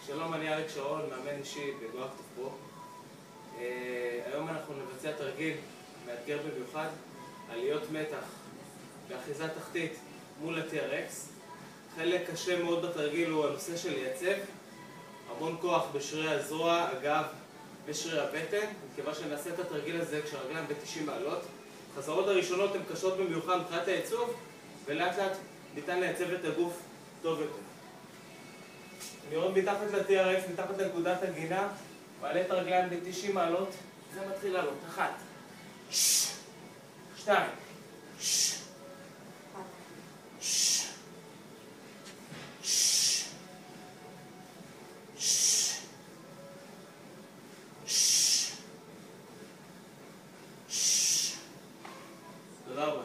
שלום, אני אריק שרון, מאמן אישי בגו-אקטיב פרו. היום אנחנו נבצע תרגיל מאתגר במיוחד, עליות מתח באחיזה תחתית מול ה-TRX. חלק קשה מאוד בתרגיל הוא הנושא של לייצב המון כוח בשרירי הזרוע, הגב ושריר הבטן, מכיוון שנעשה את התרגיל הזה כשהרגליים ב-90 מעלות. החזרות הראשונות הן קשות במיוחד מבחינת הייצוב, ולאט לאט ניתן לייצב את הגוף טוב יותר. אני יורד מתחת ל-TRX, מתחת לנקודת הגינה, מעלה את הרגליים ב-90 מעלות, זה מתחיל לעלות. 1, 2, 3. תודה רבה.